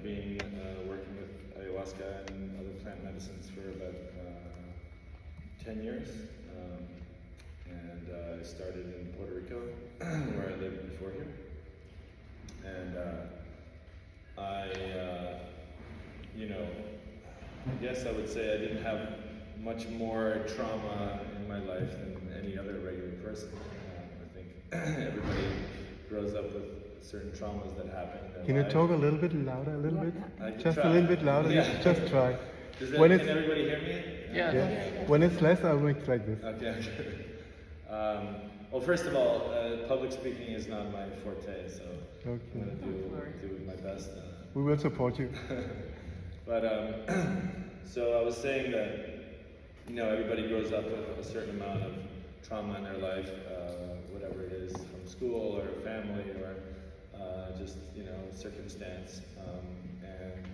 been working with Ayhauasca and other plant medicines for about 10 years. And I started in Puerto Rico, where I lived before here. And I guess I would say I didn't have much more trauma in my life than any other regular person. I think everybody grows up with certain traumas that happen in their Can life. you talk a little bit louder, a little bit? Just try. a little bit louder, Yeah. just try. Can everybody hear me? Yeah. When it's less, I'll make it like this. Okay. Well, first of all, public speaking is not my forte, so I'm going to do my best. We will support you. But so I was saying that everybody grows up with a certain amount of trauma in their life, whatever it is, from school or family or just circumstance, and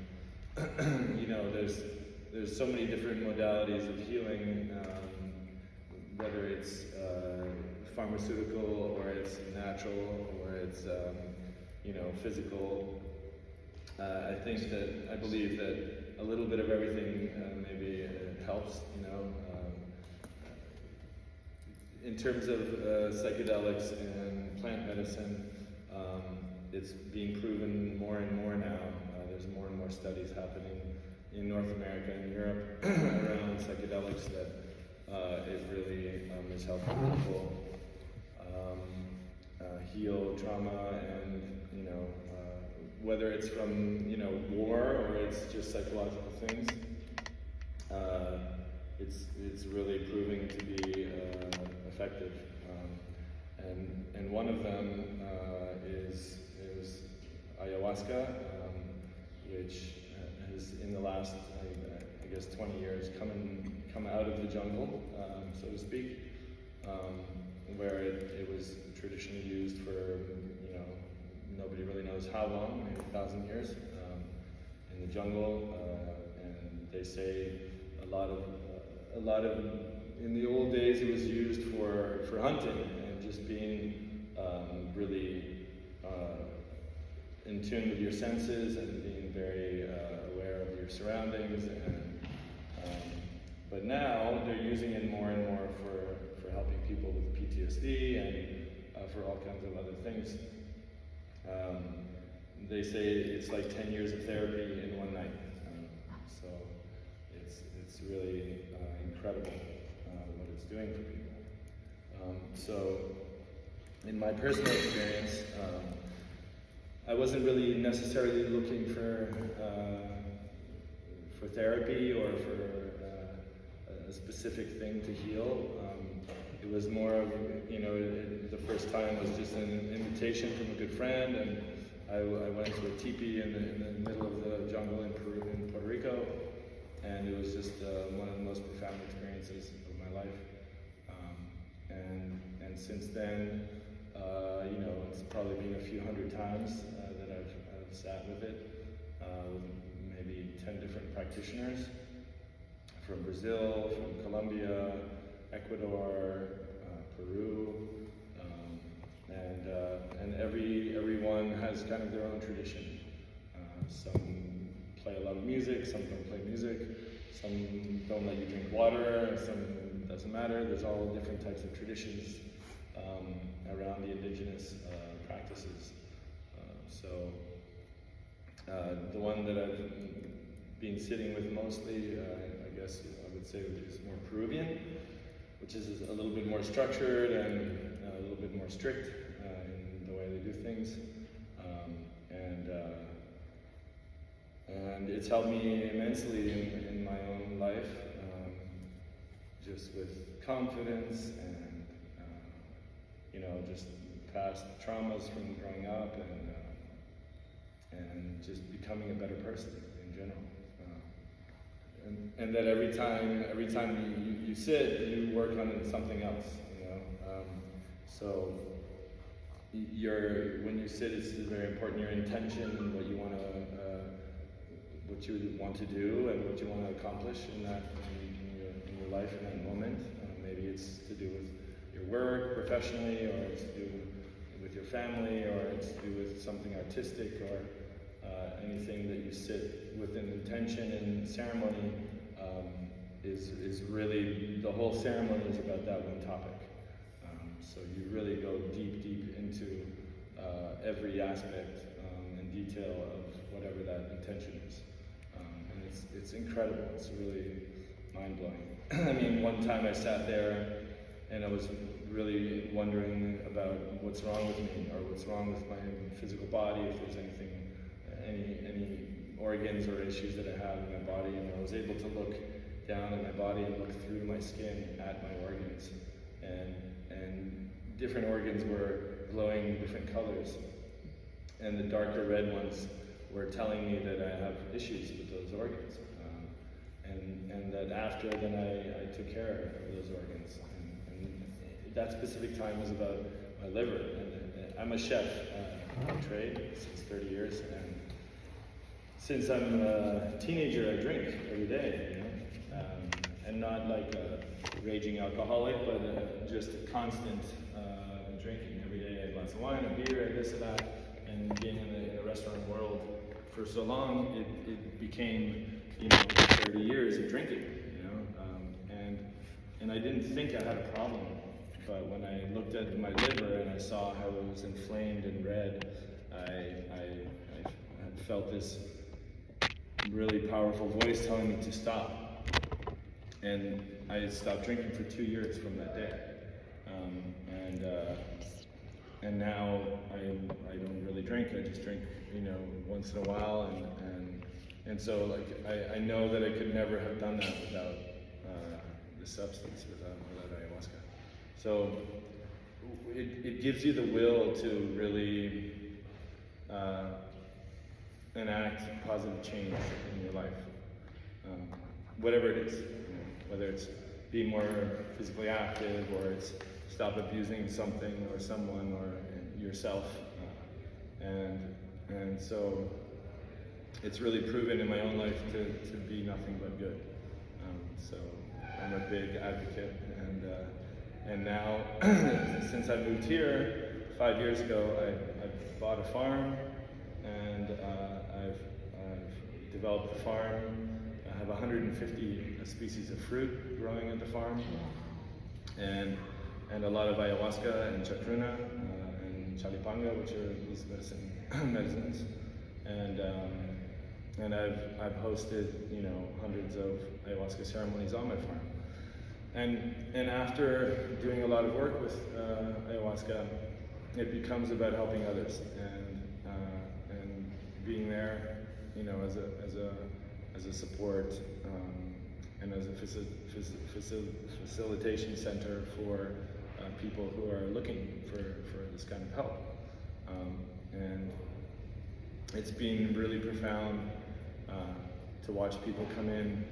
there's so many different modalities of healing, whether it's pharmaceutical or it's natural or it's physical. I believe that a little bit of everything maybe helps, In terms of psychedelics and plant medicine, it's being proven more and more now. There's more and more studies happening in North America and Europe around psychedelics that it really is helping people heal trauma and whether it's from war or it's just psychological things. It's really proving to be effective, and one of them is Ayhauasca, which has in the last I guess 20 years come out of the jungle, so to speak, where it was traditionally used for nobody really knows how long, maybe 1,000 years, in the jungle, and they say a lot of in the old days it was used for hunting and just being really in tune with your senses and being very aware of your surroundings, but now they're using it more and more for helping people with PTSD and for all kinds of other things. They say it's like 10 years of therapy in one night, so it's really incredible what it's doing for people. So in my personal experience, I wasn't really necessarily looking for therapy or for a specific thing to heal. It was more of, the first time was just an invitation from a good friend, and I went to a teepee in the middle of the jungle in Puerto Rico, and it was just one of the most profound experiences of my life. And since then, it's probably been a few hundred times that I've sat with it, with maybe 10 different practitioners from Brazil, from Colombia, Ecuador, Peru, and everyone has kind of their own tradition. Some play a lot of music, some don't play music, some don't let you drink water, some doesn't matter. There's all different types of traditions around the indigenous practices. The one that I've been sitting with mostly, I guess I would say, is more Peruvian, which is a little bit more structured and a little bit more strict in the way they do things, and it's helped me immensely in my own life, just with confidence and just past traumas from growing up and just becoming a better person in general. And that every time you sit, you work on something else, so when you sit, it's very important, your intention and what you want to do and what you want to accomplish in your life in that moment. Maybe it's to do with your work professionally, or it's to do with your family, or it's to do with something artistic, or anything that you sit with an intention and ceremony is really, the whole ceremony is about that one topic. So you really go deep into every aspect and detail of whatever that intention is. And it's incredible, it's really mind-blowing. I mean, one time I sat there and I was really wondering about what's wrong with me, or what's wrong with my physical body, if there's anything, any organs or issues that I have in my body, and I was able to look down at my body and look through my skin at my organs, and different organs were glowing different colors, and the darker red ones were telling me that I have issues with those organs, and that after then I took care of those organs. That specific time was about my liver, and I'm a chef by trade since 30 years, and since I'm a teenager I drink every day, you know? And not like a raging alcoholic, but just a constant drinking every day, a glass of wine, a beer, this and that, and being in the restaurant world for so long, it became, you know, 30 years of drinking, you know, and I didn't think I had a problem. But when I looked at my liver and I saw how it was inflamed and red, I felt this really powerful voice telling me to stop. And I stopped drinking for 2 years from that day. And now I don't really drink. I just drink, you know, once in a while. And so like I know that I could never have done that without the substance, without ayahuasca. So it gives you the will to really enact positive change in your life, whatever it is, you know, whether it's be more physically active, or it's stop abusing something or someone or yourself, and so it's really proven in my own life to be nothing but good. So I'm a big advocate, and now, since I moved here 5 years ago, I bought a farm, and I've developed the farm. I have 150 species of fruit growing at the farm, and a lot of ayahuasca and chacruna and chalipanga, which are these medicines, and I've hosted, you know, hundreds of ayahuasca ceremonies on my farm. And after doing a lot of work with ayahuasca, it becomes about helping others and being there, you know, as a support and as a facilitation center for people who are looking for this kind of help. And it's been really profound to watch people come in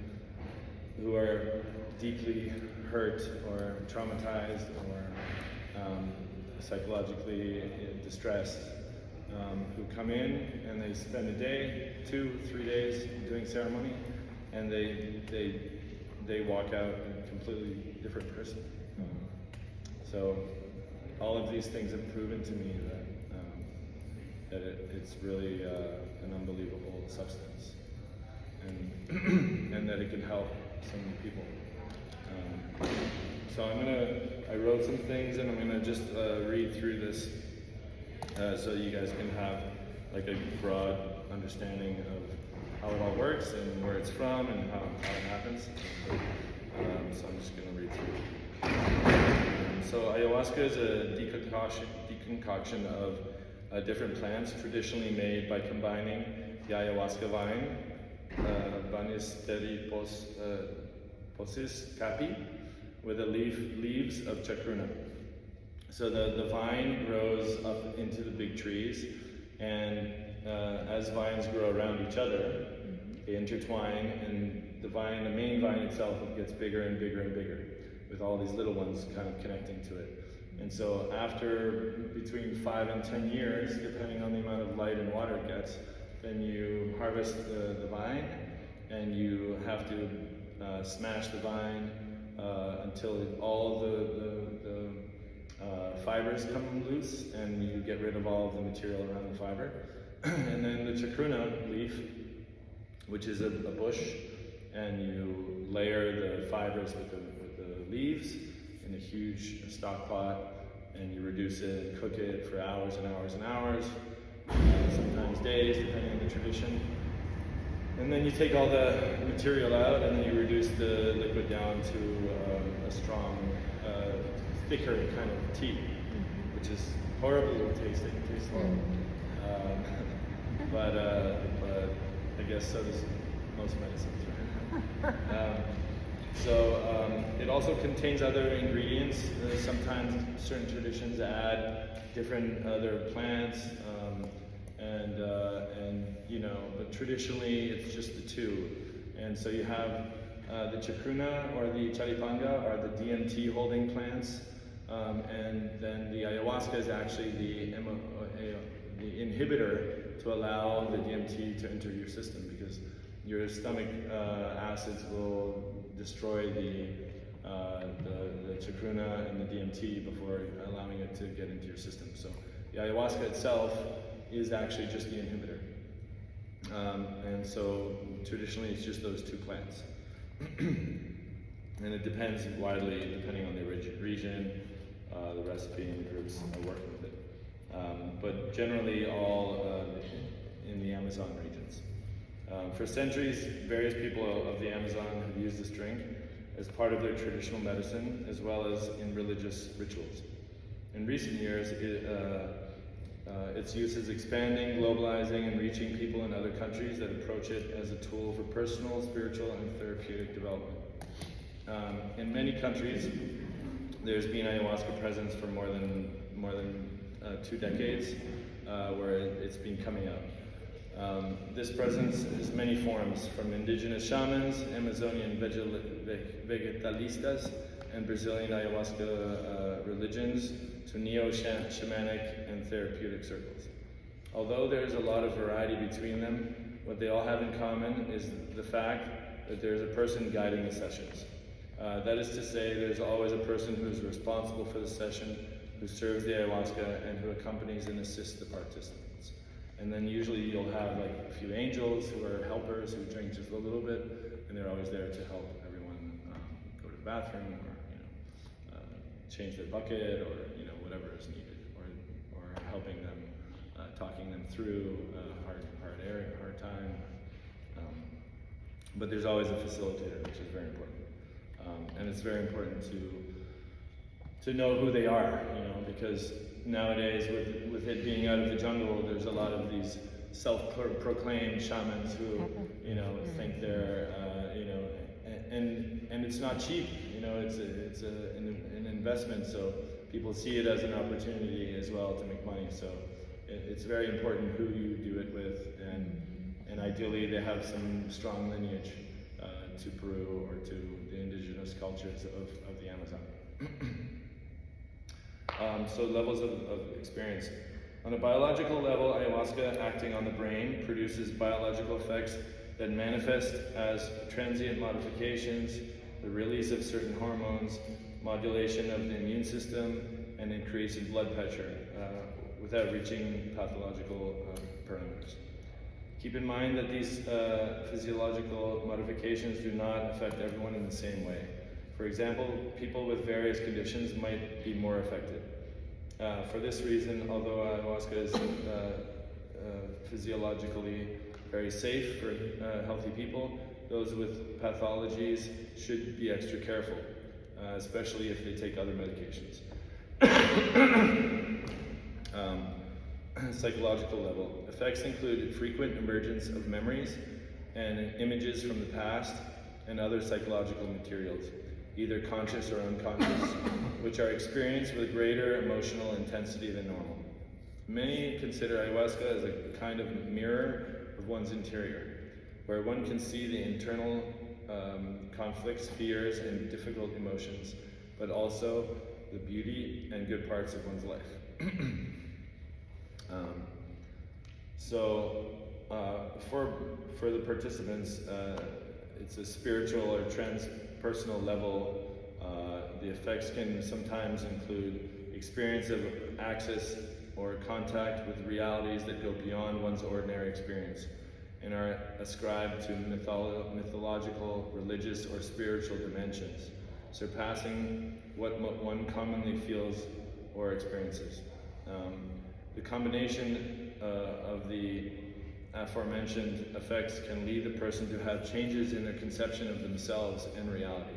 who are deeply hurt or traumatized or psychologically distressed, who come in and they spend a day, 2, 3 days doing ceremony, and they walk out a completely different person. So all of these things have proven to me that it's really an unbelievable substance, and that it can help so many people. So I wrote some things, and I'm gonna just read through this so you guys can have like a broad understanding of how it all works and where it's from and how it happens. So I'm just gonna read through. So ayahuasca is a deconcoction of different plants, traditionally made by combining the ayahuasca vine, Banisteriopsis capi, with the leaves of chacruna. So the vine grows up into the big trees, and as vines grow around each other, they intertwine, and the main vine itself gets bigger and bigger and bigger, with all these little ones kind of connecting to it. And so after between 5 and 10 years, depending on the amount of light and water it gets, then you harvest the vine, and you have to smash the vine until all the fibers come loose, and you get rid of all of the material around the fiber. And then the chacruna leaf which is a bush, and you layer the fibers with the leaves in a huge stock pot, and you reduce it and cook it for hours and hours and hours, sometimes days, depending on the tradition. And then you take all the material out, and then you reduce the liquid down to a strong, thicker kind of tea, which is horrible tasting. It tastes horrible. But I guess so does most medicines, right? It also contains other ingredients. Sometimes certain traditions add different other plants, but traditionally it's just the two. And so you have the chacruna or the charipanga are the DMT holding plants, and then the ayahuasca is actually the inhibitor to allow the DMT to enter your system, because your stomach acids will destroy the chacruna and the DMT before allowing it to get into your system. So the ayahuasca itself is actually just the inhibitor. And so traditionally it's just those two plants. And it depends widely depending on the region, the recipe, and the groups working with it. But generally all in the Amazon regions. For centuries, various people of the Amazon have used this drink as part of their traditional medicine, as well as in religious rituals. In recent years, its use is expanding, globalizing, and reaching people in other countries that approach it as a tool for personal, spiritual, and therapeutic development. In many countries, there's been ayahuasca presence for more than 2 decades, where it's been coming up. This presence is many forms, from indigenous shamans, Amazonian vegetalistas, and Brazilian ayahuasca religions, to neo-shamanic and therapeutic circles. Although there is a lot of variety between them, what they all have in common is the fact that there is a person guiding the sessions. That is to say, there's always a person who is responsible for the session, who serves the ayahuasca, and who accompanies and assists the participants. And then usually you'll have like a few angels who are helpers who drink just a little bit, and they're always there to help everyone go to the bathroom, or change their bucket, or whatever is needed, or helping them, talking them through a hard time. But there's always a facilitator, which is very important, and it's very important to know who they are, because nowadays with it being out of the jungle, there's a lot of these self-proclaimed shamans who think they're and it's not cheap, it's an investment, so people see it as an opportunity as well to make money. So it's very important who you do it with, and ideally they have some strong lineage to Peru or to the indigenous cultures of the Amazon. So levels of experience. On a biological level, ayahuasca, acting on the brain, produces biological effects that manifest as transient modifications, the release of certain hormones, modulation of the immune system, and increase in blood pressure without reaching pathological parameters. Keep in mind that these physiological modifications do not affect everyone in the same way. For example, people with various conditions might be more affected. For this reason, although ayahuasca is physiologically very safe for healthy people, those with pathologies should be extra careful, especially if they take other medications. Psychological level. Effects include frequent emergence of memories and images from the past and other psychological materials, either conscious or unconscious, which are experienced with greater emotional intensity than normal. Many consider ayahuasca as a kind of mirror of one's interior, where one can see the internal conflicts, fears, and difficult emotions, but also the beauty and good parts of one's life. For the participants, it's a spiritual or transpersonal level. The effects can sometimes include experience of access or contact with realities that go beyond one's ordinary experience, and are ascribed to mythological, religious, or spiritual dimensions, surpassing what one commonly feels or experiences. The combination of the aforementioned effects can lead the person to have changes in their conception of themselves and reality.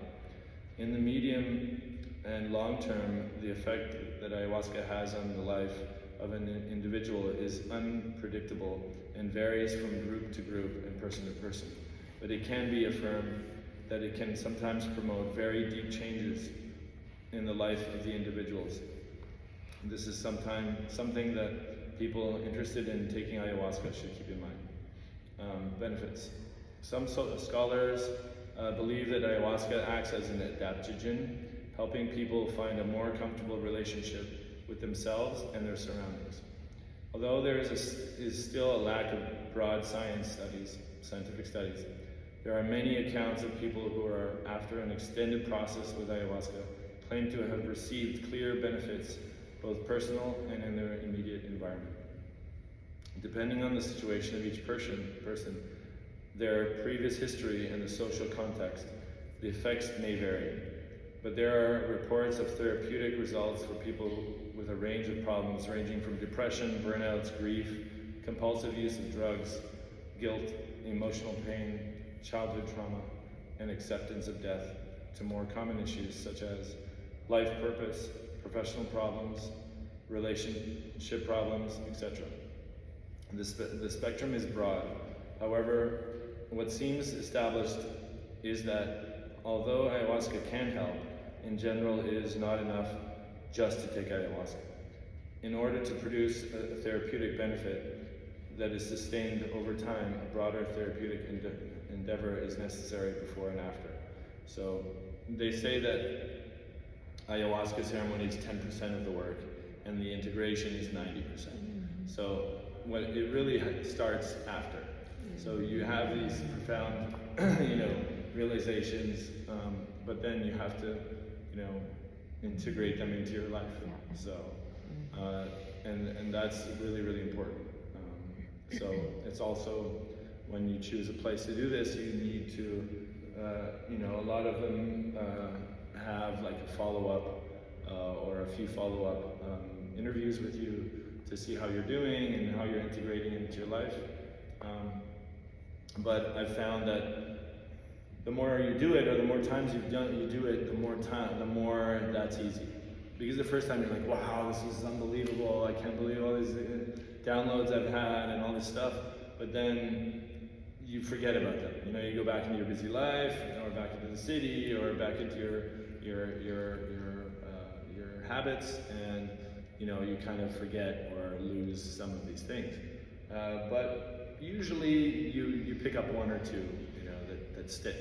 In the medium and long term, the effect that ayahuasca has on the life of an individual is unpredictable and varies from group to group and person to person. But it can be affirmed that it can sometimes promote very deep changes in the life of the individuals. This is something that people interested in taking ayahuasca should keep in mind. Benefits. Some scholars believe that ayahuasca acts as an adaptogen, helping people find a more comfortable relationship with themselves and their surroundings. Although there is still a lack of broad scientific studies, there are many accounts of people who are, after an extended process with ayahuasca, claim to have received clear benefits, both personal and in their immediate environment. Depending on the situation of each person, their previous history and the social context, the effects may vary. But there are reports of therapeutic results for people with a range of problems ranging from depression, burnouts, grief, compulsive use of drugs, guilt, emotional pain, childhood trauma, and acceptance of death, to more common issues such as life purpose, professional problems, relationship problems, etc. The spectrum is broad. However, what seems established is that although ayahuasca can help, in general it is not enough just to take ayahuasca. In order to produce a therapeutic benefit that is sustained over time, a broader therapeutic endeavor is necessary before and after. So they say that ayahuasca ceremony is 10% of the work and the integration is 90%. So it really starts after. So you have these profound, realizations, but then you have to, integrate them into your life. So, and that's really, really important. So it's also, when you choose a place to do this, you need to, a lot of them have like a follow-up or a few follow-up interviews with you to see how you're doing and how you're integrating into your life. But I've found that the more you do it, or the more times you do it, the more that's easy. Because the first time you're like, wow, this is unbelievable, I can't believe all these downloads I've had and all this stuff. But then you forget about them. You go back into your busy life, or back into the city, or back into your habits, and you kind of forget or lose some of these things. But usually you pick up one or two, that stick.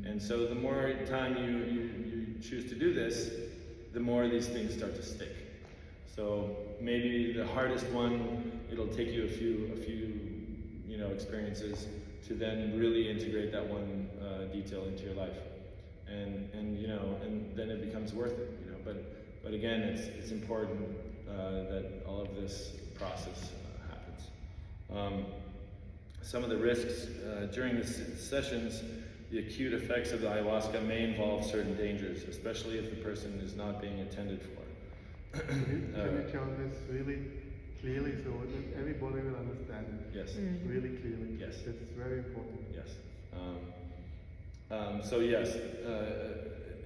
And so the more time you choose to do this, the more these things start to stick. So maybe the hardest one, it'll take you a few experiences to then really integrate that one detail into your life, and then it becomes worth it. But again, it's important that all of this process happens. Some of the risks during the sessions, the acute effects of the ayahuasca may involve certain dangers, especially if the person is not being attended for. Can you tell this really clearly so that everybody will understand it? Yes. Really clearly. Yes. It's very important. Yes. So yes,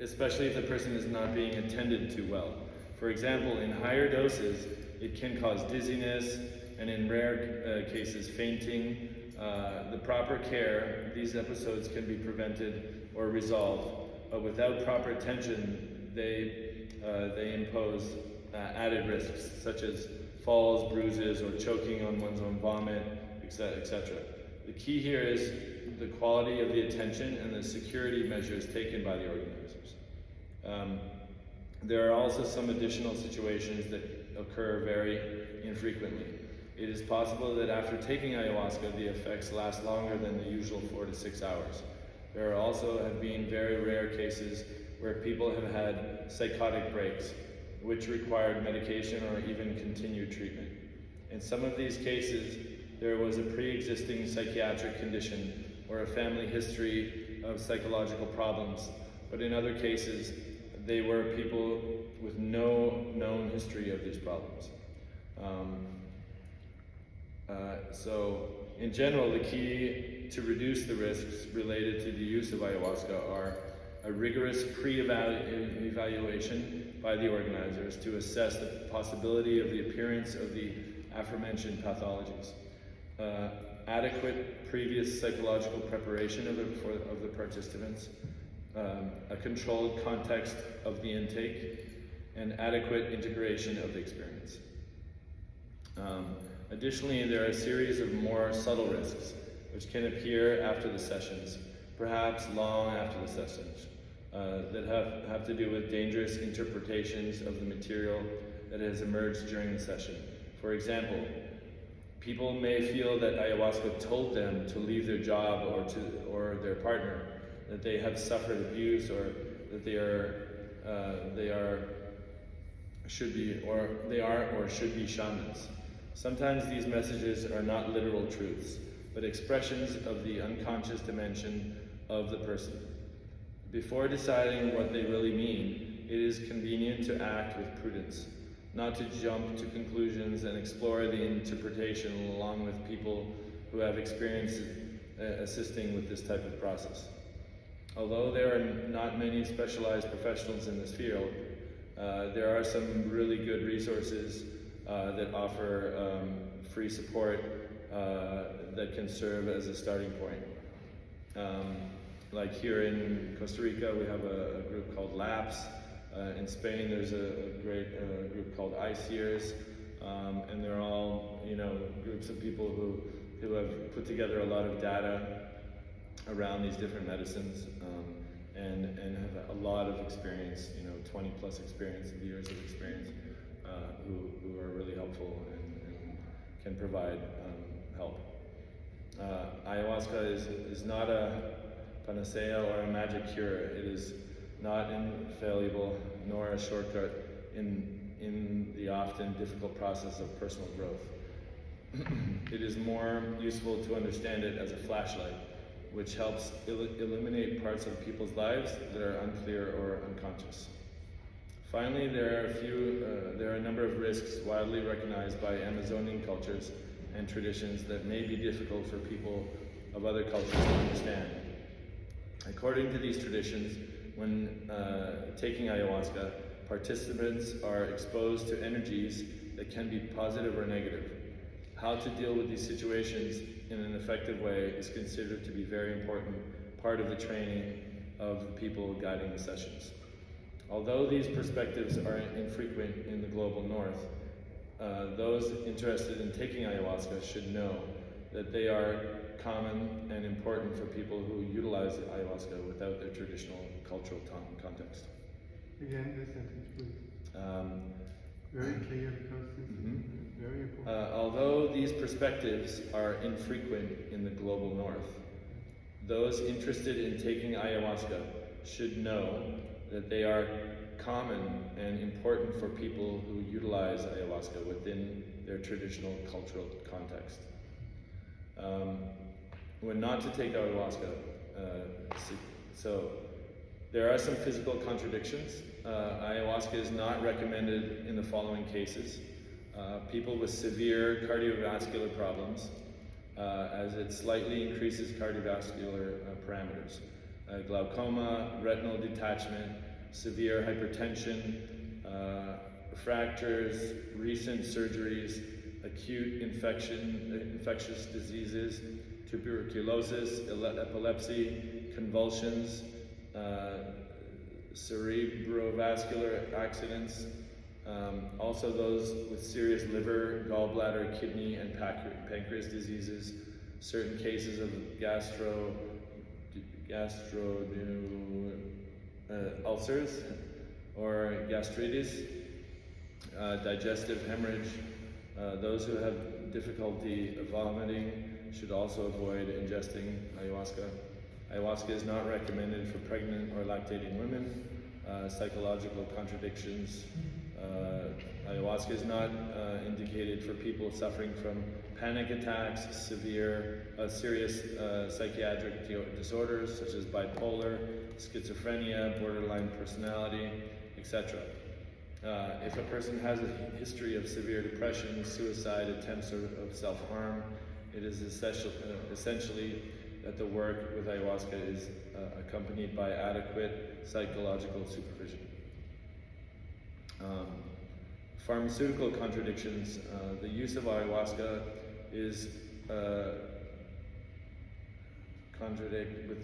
especially if the person is not being attended to well. For example, in higher doses, it can cause dizziness, and in rare cases, fainting. The proper care, these episodes can be prevented or resolved, but without proper attention, they impose added risks, such as falls, bruises, or choking on one's own vomit, etc. The key here is the quality of the attention and the security measures taken by the organizers. There are also some additional situations that occur very infrequently. It is possible that after taking ayahuasca, the effects last longer than the usual 4 to 6 hours. There also have been very rare cases where people have had psychotic breaks, which required medication or even continued treatment. In some of these cases, there was a pre-existing psychiatric condition or a family history of psychological problems, but in other cases, they were people with no known history of these problems. So, in general, the key to reduce the risks related to the use of ayahuasca are a rigorous pre-evaluation by the organizers to assess the possibility of the appearance of the aforementioned pathologies, adequate previous psychological preparation of the participants, a controlled context of the intake, and adequate integration of the experience. Additionally, there are a series of more subtle risks which can appear after the sessions, perhaps long after the sessions, that have to do with dangerous interpretations of the material that has emerged during the session. For example, people may feel that ayahuasca told them to leave their job or their partner, that they have suffered abuse, or that they should be shamans. Sometimes these messages are not literal truths, but expressions of the unconscious dimension of the person. Before deciding what they really mean, it is convenient to act with prudence, not to jump to conclusions and explore the interpretation along with people who have experience assisting with this type of process. Although there are not many specialized professionals in this field, there are some really good resources that offer free support that can serve as a starting point. Like here in Costa Rica, we have a group called LAPS. In Spain, there's a great group called ICEers, and they're all, groups of people who have put together a lot of data around these different medicines, and have a lot of experience, 20 plus years of experience, who are really helpful and can provide help. Ayahuasca is not a panacea or a magic cure. It is not infallible nor a shortcut in the often difficult process of personal growth. It is more useful to understand it as a flashlight, which helps illuminate parts of people's lives that are unclear or unconscious. Finally, there are a number of risks widely recognized by Amazonian cultures and traditions that may be difficult for people of other cultures to understand. According to these traditions, when taking ayahuasca, participants are exposed to energies that can be positive or negative. How to deal with these situations in an effective way is considered to be a very important part of the training of the people guiding the sessions. Although these perspectives are infrequent in the global north, those interested in taking ayahuasca should know that they are common and important for people who utilize ayahuasca without their traditional cultural context. Again, this sentence, please. Very clear, because this is very important. Although these perspectives are infrequent in the global north, those interested in taking ayahuasca should know that they are common and important for people who utilize ayahuasca within their traditional cultural context. When not to take ayahuasca, so there are some physical contradictions. Ayahuasca is not recommended in the following cases. People with severe cardiovascular problems, as it slightly increases cardiovascular parameters. Glaucoma, retinal detachment, severe hypertension, fractures, recent surgeries, acute infectious diseases, tuberculosis, epilepsy, convulsions, cerebrovascular accidents, also those with serious liver, gallbladder, kidney, and pancreas diseases, certain cases of ulcers or gastritis, digestive hemorrhage. Those who have difficulty vomiting should also avoid ingesting ayahuasca. Ayahuasca is not recommended for pregnant or lactating women. Psychological contradictions. Ayahuasca is not indicated for people suffering from panic attacks, serious psychiatric disorders such as bipolar, schizophrenia, borderline personality, etc. If a person has a history of severe depression, suicide, attempts of self-harm, it is essentially that the work with ayahuasca is accompanied by adequate psychological supervision. Pharmaceutical contradictions. The use of ayahuasca is contradict with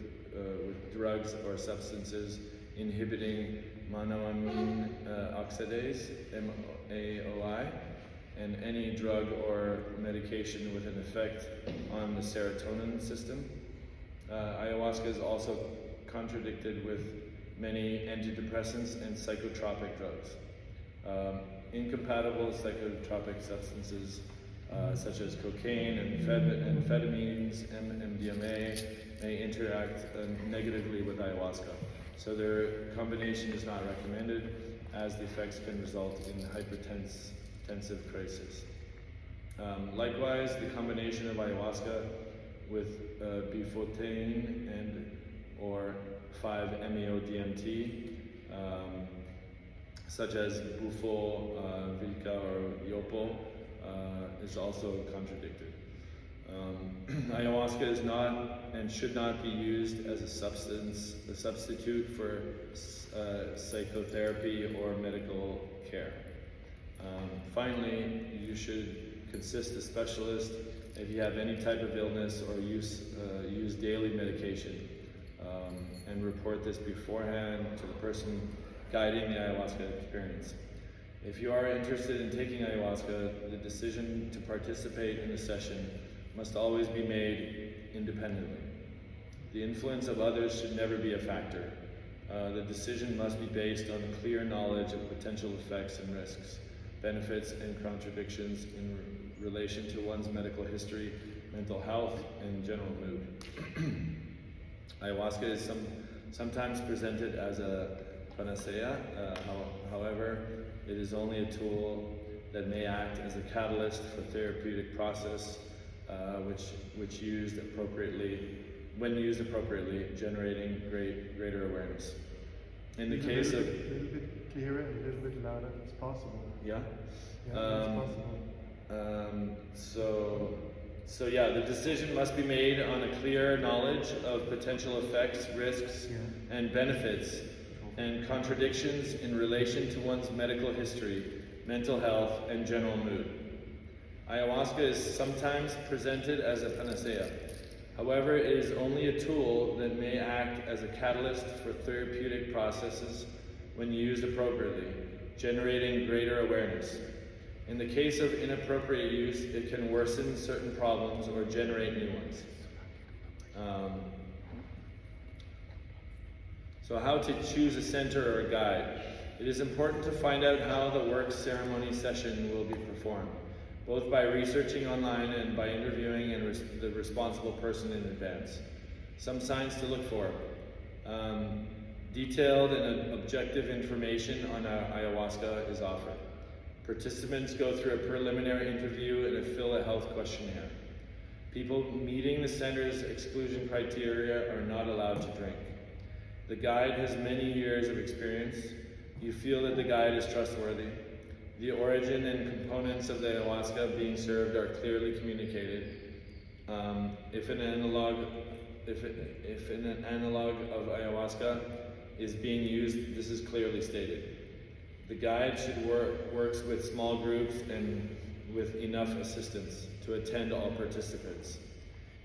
drugs or substances inhibiting monoamine oxidase, MAOI, and any drug or medication with an effect on the serotonin system. Ayahuasca is also contradicted with many antidepressants and psychotropic drugs. Incompatible psychotropic substances such as cocaine, amphetamines, MDMA may interact negatively with ayahuasca. So their combination is not recommended, as the effects can result in hypertensive crisis. Likewise, the combination of ayahuasca with bifotein and or 5-MeO-DMT, such as bufo, vilca, or yopo, is also contradicted. Ayahuasca is not and should not be used as a substitute for psychotherapy or medical care. Finally, you should consult a specialist if you have any type of illness or use daily medication, and report this beforehand to the person guiding the ayahuasca experience. If you are interested in taking ayahuasca, the decision to participate in the session must always be made independently. The influence of others should never be a factor. The decision must be based on clear knowledge of potential effects and risks, benefits and contradictions in relation to one's medical history, mental health, and general mood. Ayahuasca is sometimes presented as a panacea. However, it is only a tool that may act as a catalyst for therapeutic process, which used appropriately, when used appropriately, generating greater awareness. In the case of... A little bit clearer and a little bit louder, it's possible. Yeah? Yeah, it's possible. So yeah, the decision must be made on a clear knowledge of potential effects, risks, and benefits, and contradictions in relation to one's medical history, mental health, and general mood. Ayahuasca is sometimes presented as a panacea. However, it is only a tool that may act as a catalyst for therapeutic processes when used appropriately, generating greater awareness. In the case of inappropriate use, it can worsen certain problems or generate new ones. So how to choose a center or a guide. It is important to find out how the work ceremony session will be performed, both by researching online and by interviewing the responsible person in advance. Some signs to look for. Detailed and objective information on ayahuasca is offered. Participants go through a preliminary interview and fill a health questionnaire. People meeting the center's exclusion criteria are not allowed to drink. The guide has many years of experience. You feel that the guide is trustworthy. The origin and components of the ayahuasca being served are clearly communicated. If an analog of ayahuasca is being used, this is clearly stated. The guide should works with small groups and with enough assistance to attend all participants.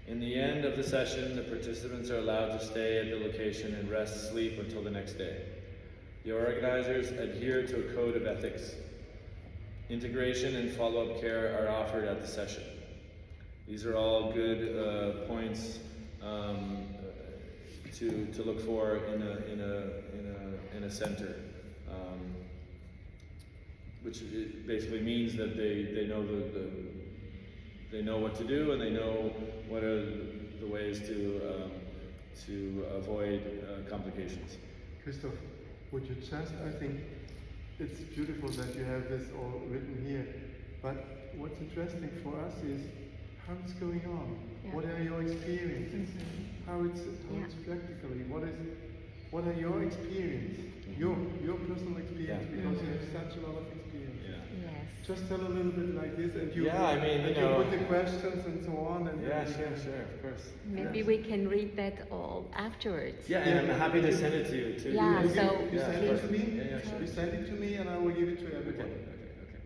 In the end of the session, the participants are allowed to stay at the location and sleep until the next day. The organizers adhere to a code of ethics. Integration and follow-up care are offered at the session. These are all good points to look for in a center, which basically means that they know they know what to do, and they know what are the ways to avoid complications. Kristof, would you just, I think it's beautiful that you have this all written here, but what's interesting for us is how it's going on. Yeah. What are your experiences? How it's practically. What are your experiences? Your personal experience, because you have such a lot of experience. Yes. Just tell a little bit like this, and you I mean, and you put the questions and so on. And sure, of course. Maybe we can read that all afterwards. Yeah, and I'm happy to send it to you too. Yeah, You of send it to course. me. Sure. You send it to me, and I will give it to everybody. Okay.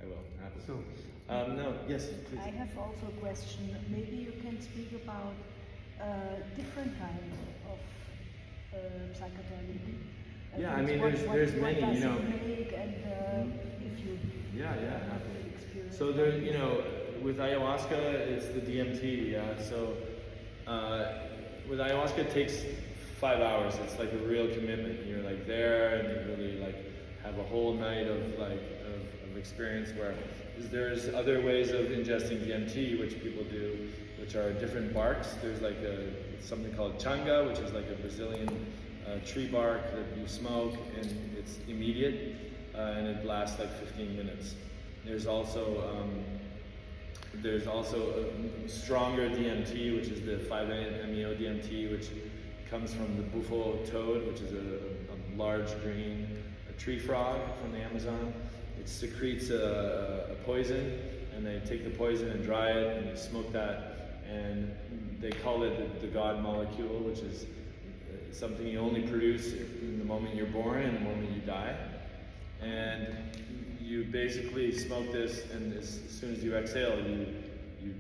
I will. Happy. So, no, yes, please. I have also a question. Maybe you can speak about different kinds of psychedelic. Yeah, I mean, there's many, what you know. does it make, and if you Happy. experience. So there, you know, with ayahuasca, it's the DMT. Yeah. So with ayahuasca, it takes 5 hours. It's like a real commitment. You're like there, and you really like have a whole night of experience. Where there's other ways of ingesting DMT, which people do, which are different barks. There's like something called changa, which is like a Brazilian tree bark that you smoke, and it's immediate, and it lasts like 15 minutes. There's also a stronger DMT, which is the 5-MeO DMT, which comes from the bufo toad, which is a large green tree frog from the Amazon. It secretes a poison, and they take the poison and dry it, and you smoke that, and they call it the God molecule, which is something you only produce in the moment you're born and the moment you die. And you basically smoke this, and as soon as you exhale, you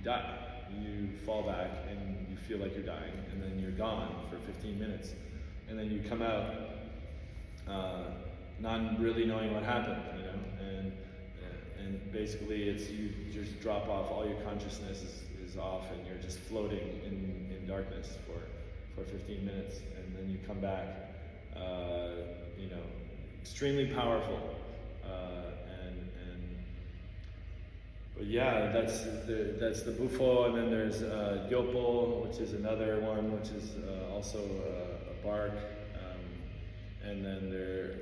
die. You fall back, and you feel like you're dying, and then you're gone for 15 minutes. And then you come out not really knowing what happened, you know, and basically it's you just drop off, all your consciousness is off, and you're just floating in darkness for 15 minutes, and then you come back, you know, extremely powerful, but yeah, that's the bufo, and then there's yopo, which is another one, which is also a bark, and then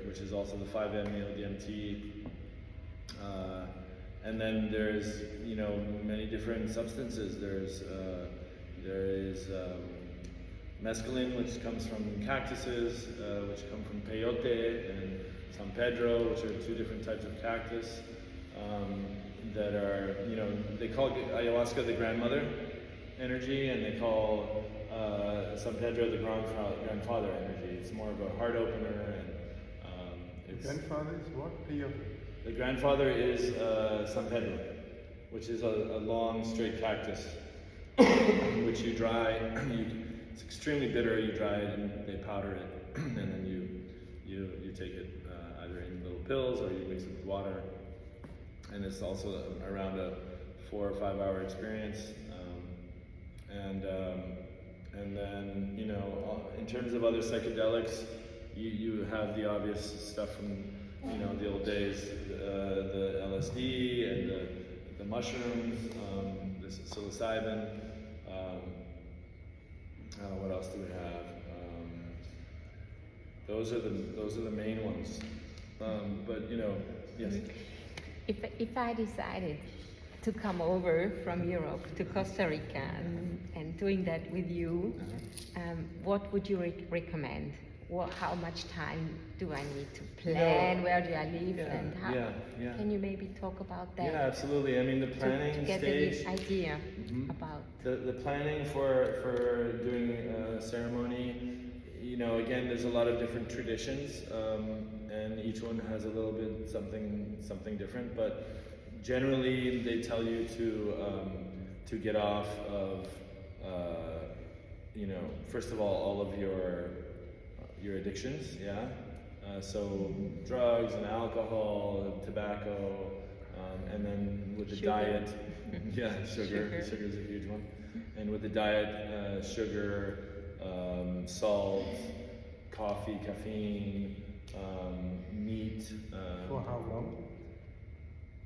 which is also the 5-MeO DMT, and then there's, you know, many different substances. There is mescaline, which comes from cactuses, which come from peyote and San Pedro, which are two different types of cactus that are, you know, they call ayahuasca the grandmother energy, and they call San Pedro the grandfather energy. It's more of a heart opener, and grandfather is what? Peyote. The grandfather is San Pedro, which is a long straight cactus, which you dry. It's extremely bitter. You dry it, and they powder it, and then you take it either in little pills, or you mix it with water. And it's also around a 4 or 5 hour experience. And then, you know, in terms of other psychedelics, you have the obvious stuff from, you know, the old days, the LSD and the mushrooms, the psilocybin. What else do we have? Those are the main ones. But you know, yes. If I decided to come over from Europe to Costa Rica and doing that with you, what would you recommend? How much time do I need to plan? Where do I live? And how? Can you maybe talk about that? Yeah, absolutely. I mean, the planning to get stage. an idea about the planning for doing a ceremony. You know, again, there's a lot of different traditions, and each one has a little bit something different. But generally, they tell you to get off of, you know, first of all of your addictions, so drugs and alcohol, tobacco, and then with the diet, sugar is a huge one, and with the diet, sugar, salt, coffee, caffeine, meat. For how long?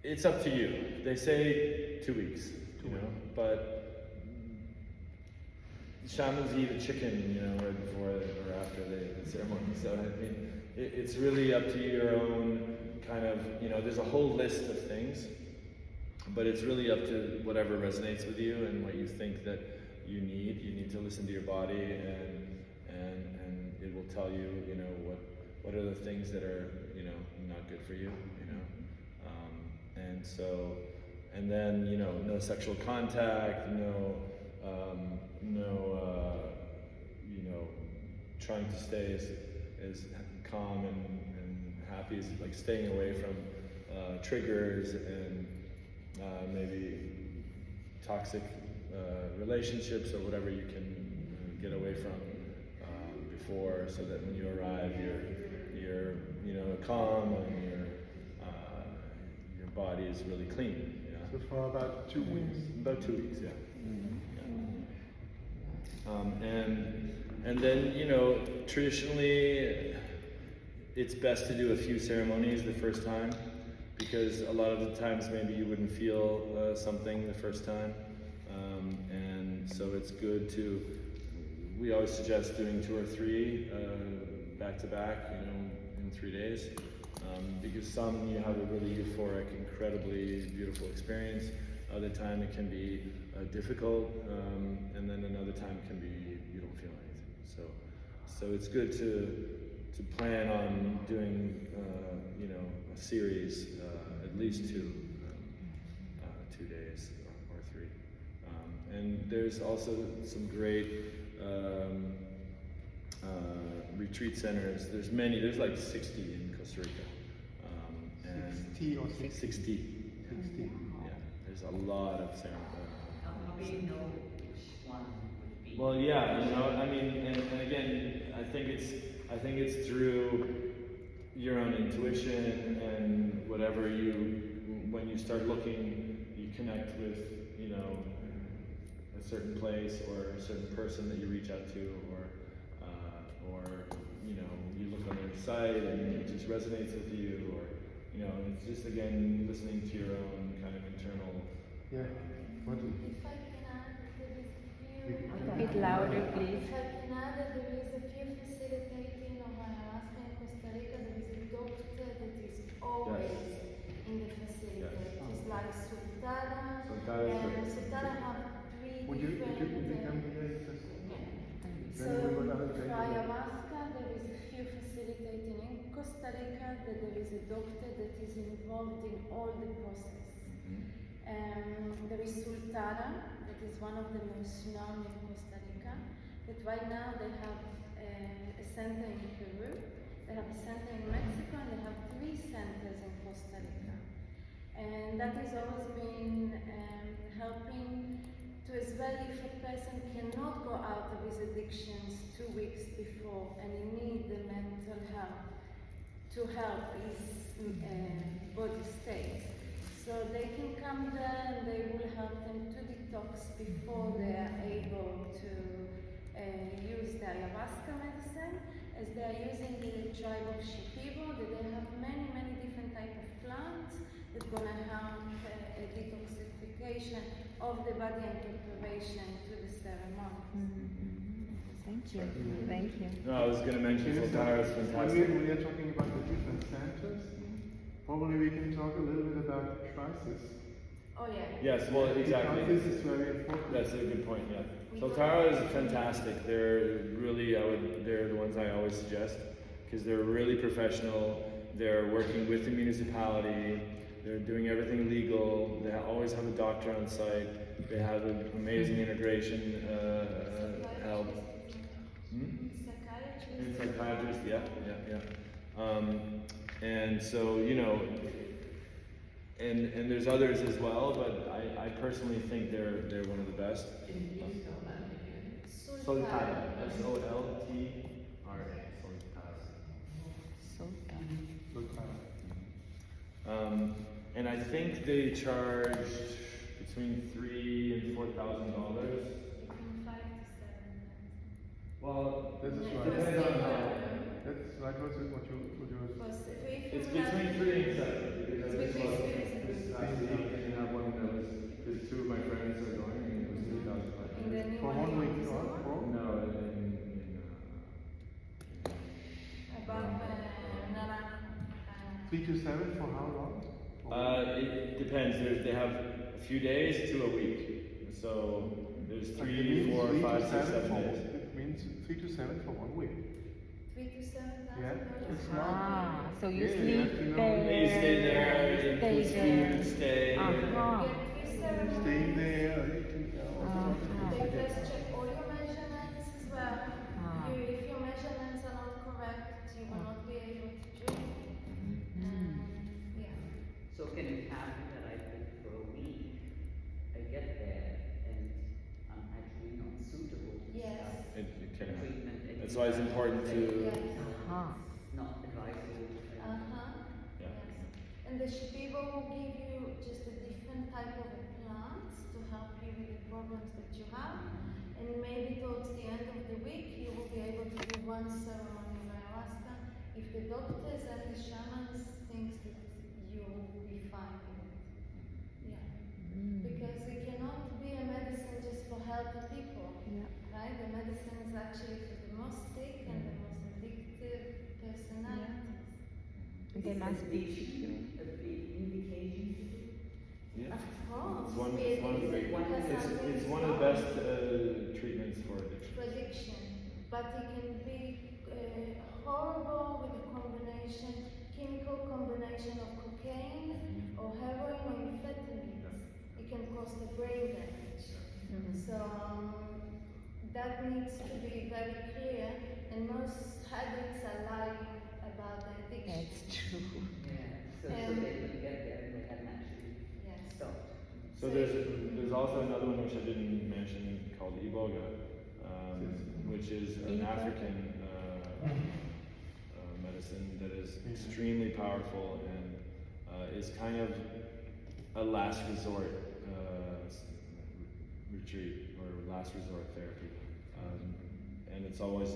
It's up to you. They say 2 weeks, you know, but shamans eat a chicken, you know, right before or after the ceremony. So I mean, it's really up to your own kind of, you know, there's a whole list of things. but it's really up to whatever resonates with you and what you think that you need. You need to listen to your body, and it will tell you, you know, what are the things that are, you know, not good for you, you know. And so, and then, you know, no sexual contact, you know, trying to stay as calm and happy, as like staying away from triggers and maybe toxic relationships or whatever you can get away from before, so that when you arrive, you're you know, calm and your body is really clean. Yeah. So for about 2 weeks. About 2 weeks, yeah. And then, you know, traditionally, it's best to do a few ceremonies the first time, because a lot of the times maybe you wouldn't feel something the first time. And so it's good to, we always suggest doing 2 or 3 back to back, you know, in 3 days. Because some you have a really euphoric, incredibly beautiful experience. Other time it can be difficult, and then another time can be you don't feel anything. So it's good to plan on doing you know, a series, at least 2 days or 3. And there's also some great retreat centers. There's many. There's like 60 in Costa Rica. 60 or 60? 60. 60. Yeah, there's a lot of ceremonies. How do you know which one would be? Well, yeah, you know, I mean, and again, I think it's through your own intuition and whatever when you start looking, you connect with, you know, a certain place or a certain person that you reach out to, or you know, you look on their site and it just resonates with you, or you know, it's just again listening to your own kind of internal. Yeah. What? If I can add, there is a few. A bit louder, please. If I can add, there is a few facilitating of Ayhauasca in Costa Rica. There is a doctor that is always in the facility. Yes. It's like Sultana. Sultana is And great. Sultana have 3 Would you different. come here? So Then we will have a for great- Ayhauasca, there is a few facilitating in Costa Rica. That there is a doctor that is involved in all the process. There is Sultana, that is one of the most known in Costa Rica. That right now they have a center in Peru, they have a center in Mexico, and they have 3 centers in Costa Rica. And that has always been helping to, as well, if a person cannot go out of his addictions 2 weeks before and he needs the mental help to help his body state. So they can come there and they will help them to detox before they are able to use the Ayhauasca medicine, as they are using the tribe of Shipibo, that they have many different types of plants that gonna help a detoxification of the body and preparation to the ceremony. Thank you. Thank you. No, I was going to mention Sultana is When fantastic. we are talking about the different centers, probably we can talk a little bit about crisis. Oh yeah. Yes, well, exactly. Because this is very important. That's a good point. Yeah, Sultana is fantastic. They're really, they're the ones I always suggest, because they're really professional. They're working with the municipality. They're doing everything legal. They always have a doctor on site. They have an amazing integration help. Psychiatrist, yeah. And so, you know, and there's others as well, but I personally think they're one of the best. Sultana, S-O-L-T-R-A, Sultana. And I think they charged between $3,000 and $4,000. Between 5 to 7. Well, This is Yeah, right. for senior. That's like what you For s- if it's you have- between 3 and 7. Because It's it's between like, 3 and 7. I can have one that was, because 2 of my friends are going, and it was In the 3,500. new for one 1 week is or what? for? No, Above Naran. 3 to 7 for how long? it depends. They have a few days to a week. So there's It 3, means 4, 3 5, to 6, 7 7 for, days. it means 3 to 7 for 1 week. 3 to 7,000 Yeah, dollars. it's not- Ah, so you Yeah, you sleep have to know- there. You stay there, stay includes there. food, stay. Uh-huh. Get 3 ceremonies. Staying there, you can, They first check all your measurements as well. Ah. If your measurements are not correct, you will not be able to drink. Yeah. So can it happen that I think for a week, I get there and I'm actually not suitable to Yes. start It can happen. treatment? And That's you why it's guys important say to- Yes. Uh-huh. It's not advisable. Uh-huh. Yeah. Yes. And the people will give you just a different type of a plant to help you with the problems that you have. And maybe towards the end of the week, you will be able to do 1 ceremony of ayahuasca if the doctors and the shamans think that you will be fine with it. Yeah. Because it cannot be a medicine just for healthy people. Yeah. Right? The medicine is actually for the most sick and the most addictive personalities. They must be secure. A big indication to do? Yeah. Of course. It's one of the big it's one of the best treatments for addiction. For addiction. But it can be horrible with a combination, chemical combination of cocaine or heroin or amphetamines. It can cause the brain damage. So that needs to be very clear, and most addicts are lying about their addiction. That's true. Yeah. So they could get there and they hadn't actually Yes. stopped. So there's also another one which I didn't mention called Iboga, which is an Iboga. African medicine that is extremely powerful and is kind of a last resort retreat or last resort therapy. And it's always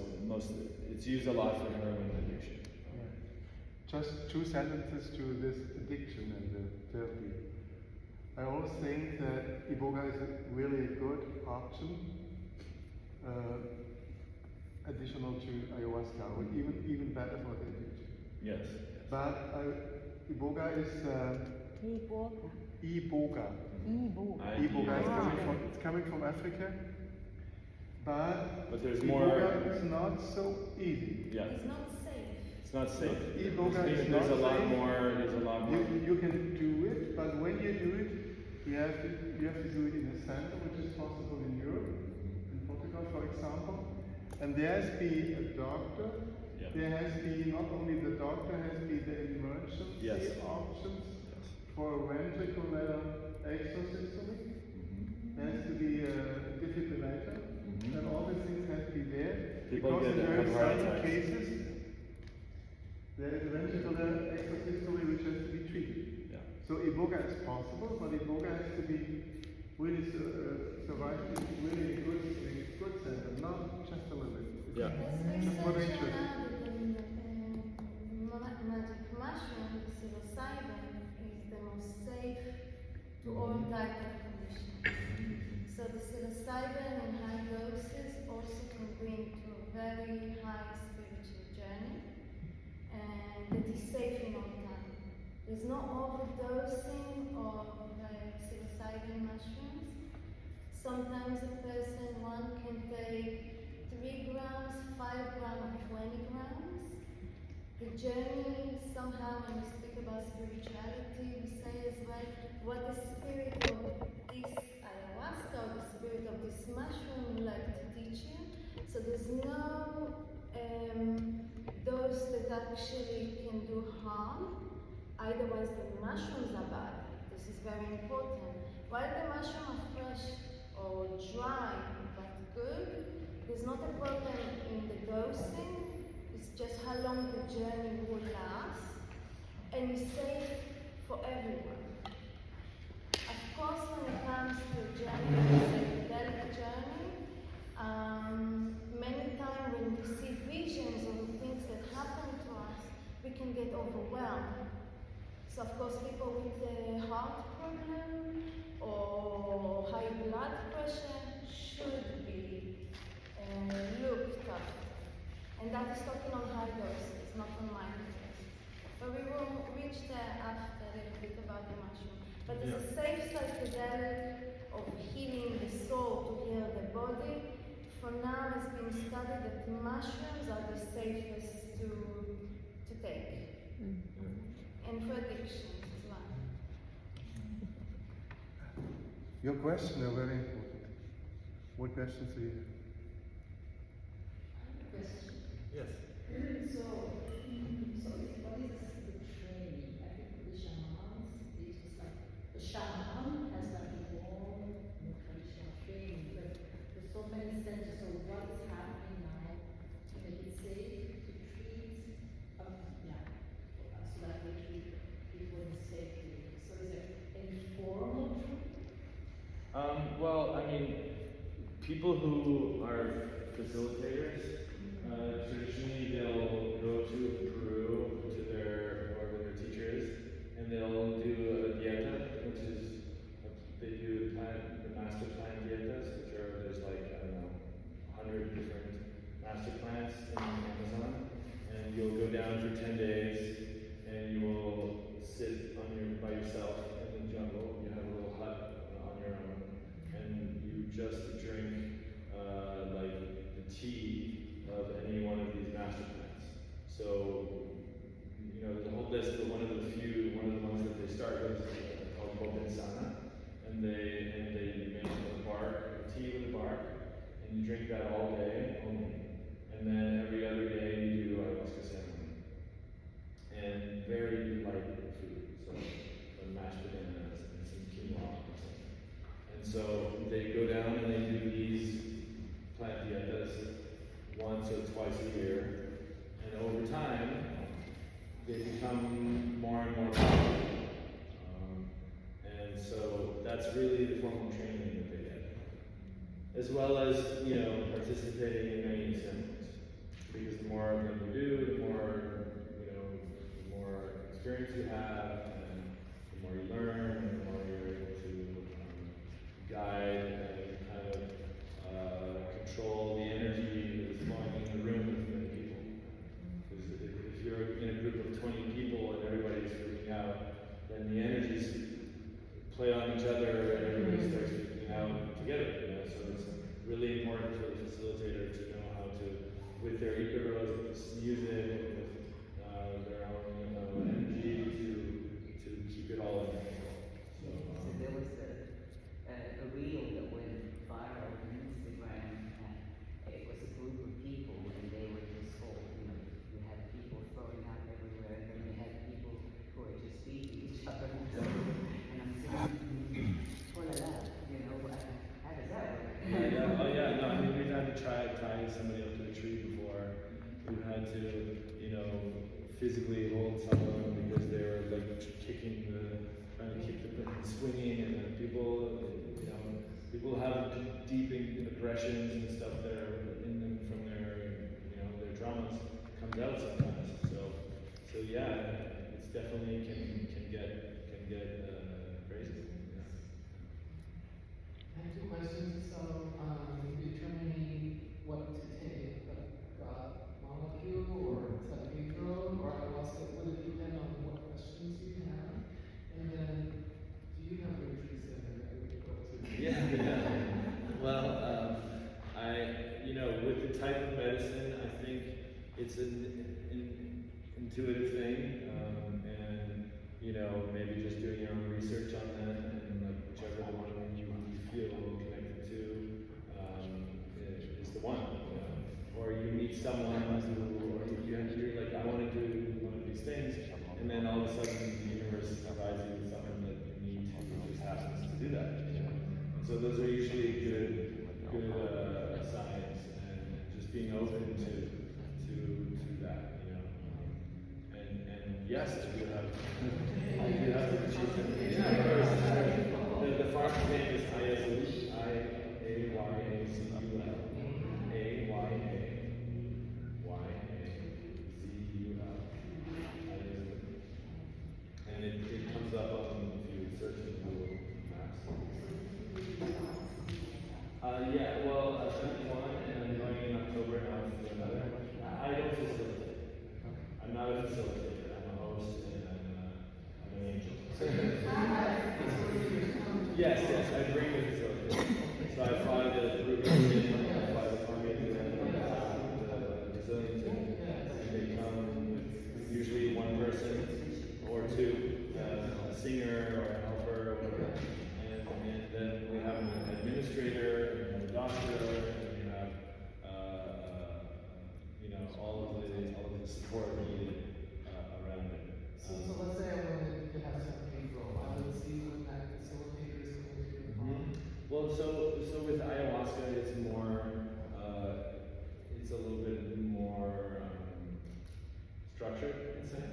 it's used a lot for heroin addiction. Just 2 sentences to this addiction and the therapy. I always think that Iboga is a really good option, additional to ayahuasca, or even better for the addiction. Yes. But Iboga is Iboga. Iboga. Iboga. Iboga is coming from Africa, but there's Iboga more. is not so easy. Yeah. It's not safe. It's not safe. Iboga is There's not a lot safe. more. There's a lot more. You can do it, but when you do it, you have to do it in a center, which is possible in Europe, in Portugal, for example. And there has to be a doctor. Yeah. There has to be not only the doctor, has to be the emergency Yes. options Yes. for a ventricular exocystomy. There has to be a defibrillator, and all these things have to be there. People because in have very heart sudden attacks. cases, there is a ventricular exocystomy which has to be treated. Yeah. So Iboga is possible, but Iboga has to be really survived in really good center, not just a little bit. Yeah. There's Just what research interest. now that the magic mushroom, the psilocybin, is the most safe to all type of conditions. So the psilocybin in high doses also can bring to a very high spiritual journey, and that is safe in all time. There's no overdosing of psilocybin mushrooms. Sometimes a person, one can take 3 grams, 5 grams, or 20 grams. The journey, somehow, when we speak about spirituality, we say as well what the spirit of this ayahuasca, or the spirit of this mushroom would like to teach you. So there's no dose that actually can do harm. Otherwise, the mushrooms are bad. This is very important. While the mushrooms are fresh or dry but good, there's not a problem in the dosing. It's just how long the journey will last, and it's safe for everyone. Of course, when it comes to a journey, a psychedelic journey, many times when we see visions of the things that happen to us, we can get overwhelmed. So of course, people with a heart problem or high blood pressure should be looked at. And that is talking on high doses, not on micro doses. But we will reach there after a little bit about the mushroom. But as a safe psychedelic of healing the soul to heal the body, for now it's been studied that mushrooms are the safest to take. And for addictions as well. Your questions are very important. What questions do you have? Question. Yes. So, what is the training? I think the shamans, it is like, the shaman has like more traditional training, but there's so many centers, so what is happening now to make it safe to treat, so that we treat people in safety? So is there any formal treatment? Well, I mean, people who are facilitators, traditionally they'll go to Peru to their teachers, and they'll do a dieta, which is they do the master plan dietas, which are there's like I don't know 100 different master plans in Amazon, and you'll go down for 10 days, and you will sit by yourself in the jungle. You have a little hut on your own, and you just drink like the tea of any one of these master plans. So, you know, the whole list, but one of the ones that they start with is called Insana, and they make a bark, a tea with a bark, and you drink that all day only. And then every other day you do Ayhauasca ceremony. And very light food, so mashed bananas and some quinoa or something. And so they go down and they do these plant dietas once or twice a year, and over time they become more and more powerful. And so that's really the formal training that they get, as well as participating in many ceremonies. Because the more of them you do, the more experience you have, and the more you learn, and the more you're able to guide and kind of control the energy that's flowing in the room with many people. Because if you're in a group of 20 people and everybody's freaking out, then the energies play on each other and everybody starts freaking out together. So it's really important for the facilitator to know how to, with their equibros, with this music, with their own energy, to keep it all in control. So there was a reel that went viral on Instagram, and it was a group of people, and they were just all, you had people throwing up everywhere, and then you had people who were just beating each other. And I'm thinking, what a laugh, how does that work? No, I mean, we've had to try tying somebody up to a tree before. We've had to, physically hold someone because they were like trying to keep the swinging, and then people have deep aggressions and stuff that are in them from their traumas comes out sometimes. So yeah, it's definitely can get crazy. Yeah. I have two questions. So, determining what to take, molecule or tetrahedral or ayahuasca, would it depend on what questions you have? And then, do you have a retreat center that we could go to? Yeah. Well, with the type of medicine, I think it's an intuitive thing, and maybe just doing your own research on that, and like whichever the one you feel connected to is the one. Or you meet someone who, or you're like, I want to do one of these things, and then all of a sudden the universe provides you with something that you need to, just happens to do that. And so those are usually good signs, and just being open to that, and yes, you have to achieve something. Yeah, of course. The farmer's name is Ayhauasca, Ayhauasca. And it comes up on, if you search in Google Maps. Yeah, well, the support needed around it. So let's say I wanted to have some info. I would see when that facilitator is coming to the farm. Well, so with ayahuasca, it's more, it's a little bit more structured, I'd say.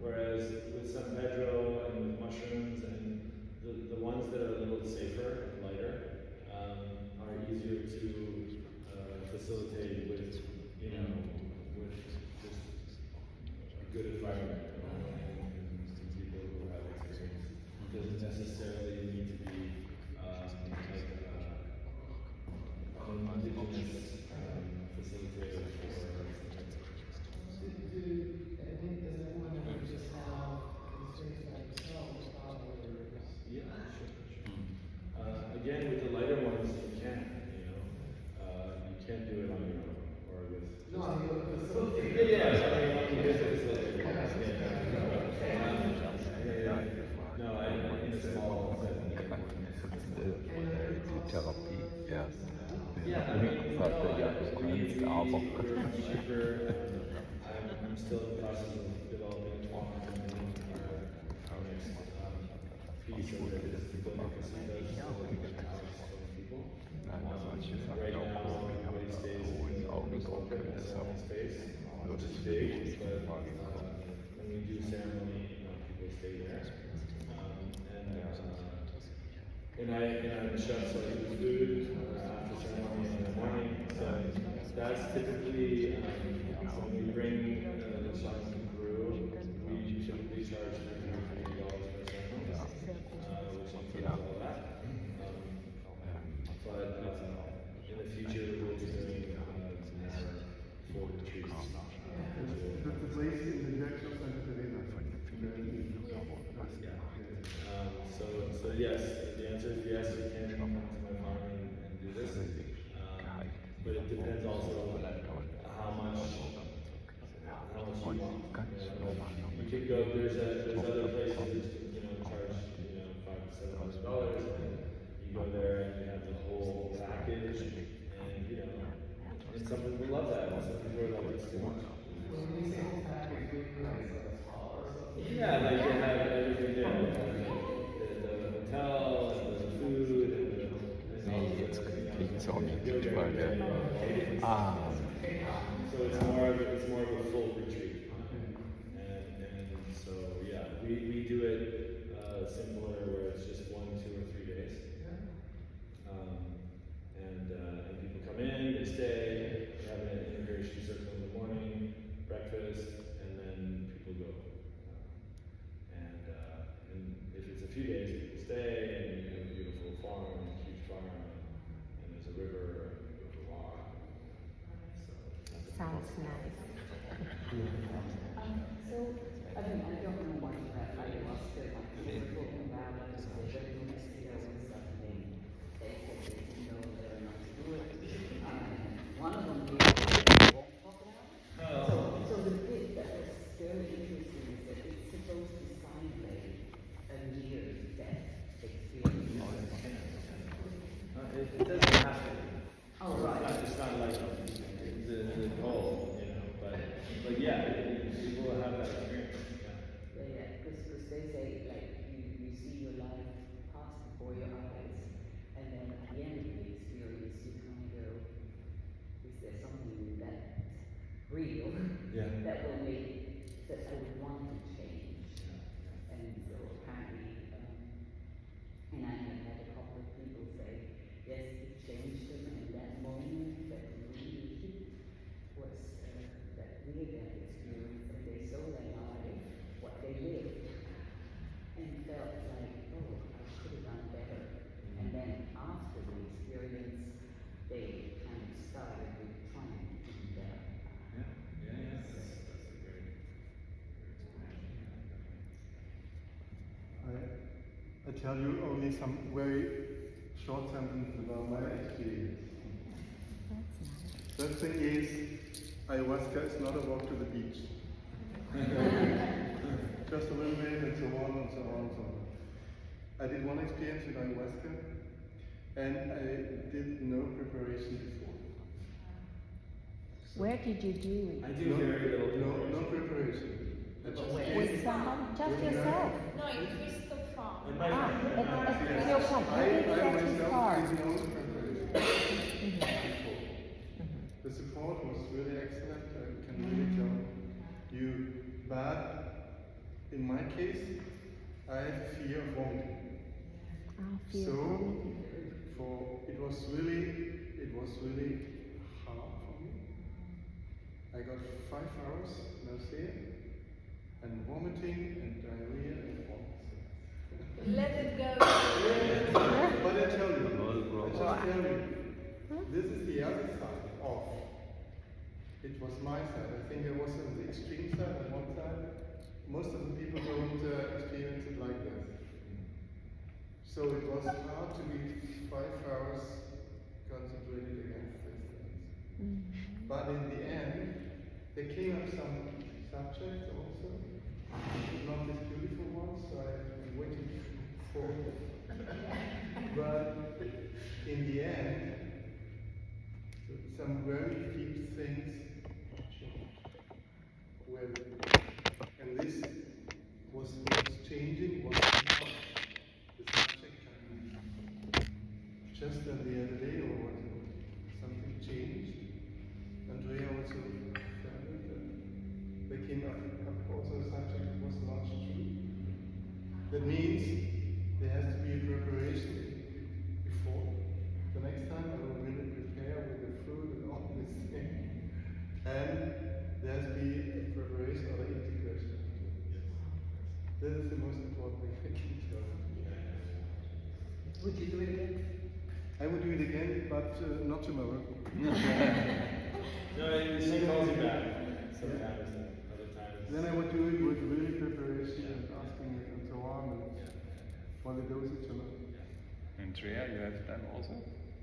Whereas with San Pedro and with mushrooms and the ones that are a little safer and lighter are easier to facilitate with, you know, with just a good environment and people who have experience. It doesn't necessarily need to be like an indigenous facilitator for something. Does anyone ever just have experience by themselves without others? Yeah, sure. Again, with the lighter ones, you can, you know, you can't do it on your own or with. No, I mean, with the facilitator. Yeah, I mean, with the facilitator. No, in a small setting. Therapie erst. Yeah, I mean, Sagt er, ja, du kannst, aber. cheaper. I'm still in the process of developing our next piece of it is the building casitas so that we can house 20 people. Nein, das habe ich gesagt, Right auch now, everybody stays in Augen the open, das small space, which is big, but when we do ceremony, people stay there. And I'm a chef, so I do food after ceremony in the morning. So that's typically when we bring the shamans from Peru, we typically charge $350 per ceremony, which includes all that. But in the future, we'll be doing full retreats. That's the place in the Church of Santa Teresa. So yes, the answer is yes, you can come to my farm and do this. But it depends also on how much you want. You could go. There's other places that charge $500 to $700, and you go there and you have the whole package, and and some people love that, and some people are like, it's too much. When you say whole package, do you like a spa or something? Yeah, like you have everything there. The hotel, and the food, and Jetzt klingt es auch nicht, weil der. So it's more of a full retreat. And so yeah, we do it simpler where it's just 1, 2, or 3 days. And people come in, they stay, we have an integration circle in the morning, breakfast, and then people go. And if it's a few days, people stay, and you have a beautiful farm, a huge farm, and there's a river, and you go for a walk. So that's Sounds nice. So, I mean, I don't know much about ayahuasca, like we were talking about it, so that in Mexico and stuff, they said they didn't know whether or not to do it. One of them won't talk about it. So the bit that was very interesting is that it's supposed to simulate a near-death experience. It doesn't have to. Oh, right. It's not like the goal, but yeah, people will have that experience. Yeah, because they say, like, you see your life pass before your eyes, and then at the end of the experience, you kind of go, is there something that's real that will make, that I would want to change? And so apparently, and I have had a couple of people say, yes, it changed them, and that moment that really hit was that near-death experience, and they saw their life, what they lived, and felt like, oh, I could have done better. And then after the experience, they kind of started with trying to do better. That's a great explanation. I tell you only some very short sentences about my experience. First thing is, ayahuasca is not a walk to the beach. Just a little bit and so on and so on and so on. I did one experience with ayahuasca and I did no preparation before. Where did you do it? I do very little No preparation. preparation. With someone? Just yourself? No, in Kristof farm. And my Ah, friend, at your farm. I You did that his myself farm. did no preparation. Mhm. The support was really excellent, I can really tell you. But in my case, I have fear of vomiting. Ah, fear So, of vomiting. it was really hard for me. I got 5 hours nausea and vomiting and diarrhea and all. Let it go. But I tell you, this is the other side of. It was my side. I think I was on the extreme side on one side. Most of the people don't experience it like this. So it was hard to be 5 hours concentrated against this. But in the end, there came up some subjects also, not these beautiful ones, so I'm waiting for But in the end, some very deep things changed. And this was changing, was not the subject just the other day or what, something changed. Andrea also felt it. There came up also a subject that was not true. That means there has to be a preparation before. The next time I will really prepare with the food and all this thing. And there has to be a preparation or an integration. This is the most important thing I can tell you. Would you do it again? I would do it again, but not tomorrow. No, she calls you back sometimes, other times. Then I would do it with really preparation and asking it and so on and for the dosage and all. Andrea, you have done also?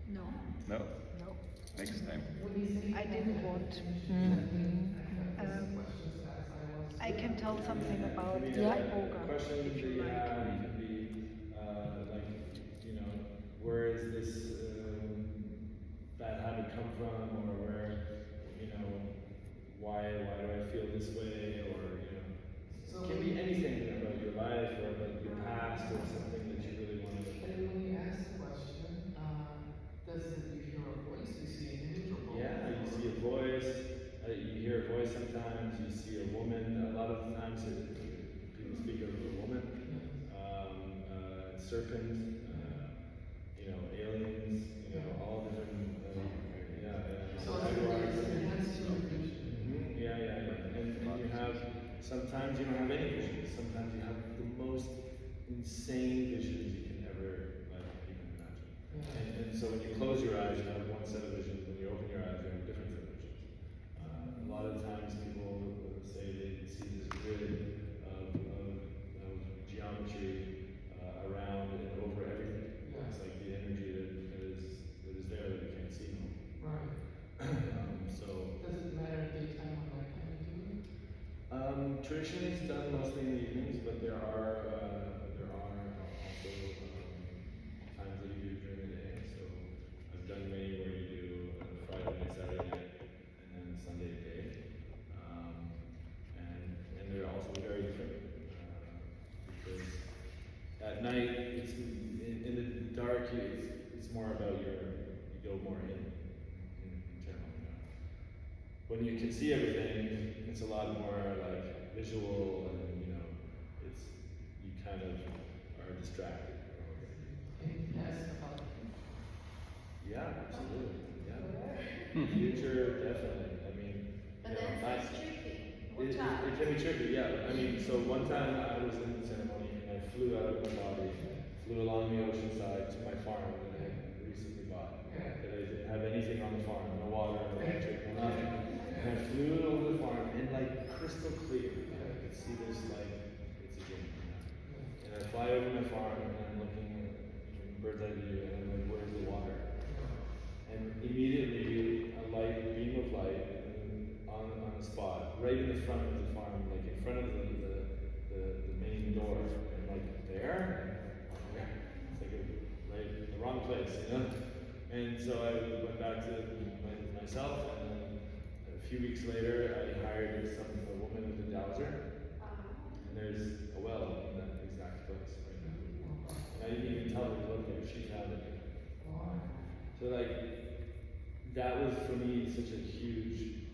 No, No? no, Next time. I didn't want. I can tell something about Maybe Ayhauasca, a question if that you you like. have could be like, you know, where is this bad habit come from, or where, you know, why do I feel this way, or you know, So it can be anything about your life or about your past or something that you really want to. And when you ask the question, does it you hear a voice, you see an image or both? Yeah, you see a voice, you hear a voice sometimes, you see a woman, a lot of times people speak of a woman, serpent, you know, aliens, you know, all different, So it's enhanced your vision. yeah. And you have, sometimes you don't have any visions, sometimes you have the most insane visions you can ever, like, even imagine. And so when you close your eyes, you have one set of visions. When you open your eyes, you have a different set of visions. A lot of times people say they see this grid of geometry around and over everything. It's like the energy that is there that you can't see. Right. So Does it matter daytime or nighttime you do it? traditionally it's done mostly in the evenings, but there are also times that you do during the day. So I've done many where you do Friday night, Saturday night, and then Sunday day. And they're also very different because at night it's in the dark. It's more about you go more in general. You know. When you can see everything, it's a lot more like visual, and you know, you kind of are distracted. Yes, about Yeah, absolutely. Yeah. Future, definitely. I mean, But you know, then it's tricky. it can be tricky, yeah. I mean, so one time I was in the ceremony and I flew out of my body, flew along the ocean side to my farm that I had recently bought. That I didn't have anything on the farm, no water, no electric, no nothing. And I flew over the farm and like crystal clear. I could see this like it's a dream. You know? And I fly over my farm and I'm looking at bird's eye view and I'm like, where's the water? And immediately a beam of light on the spot, right in the front of the farm, like in front of the main door. And like there? It's like right in the wrong place, you know? And so I went back to myself, and then a few weeks later, I hired a woman with a dowser, and there's a well in that exact place right now. And I didn't even tell her to look there, she found it. So like, that was for me such a huge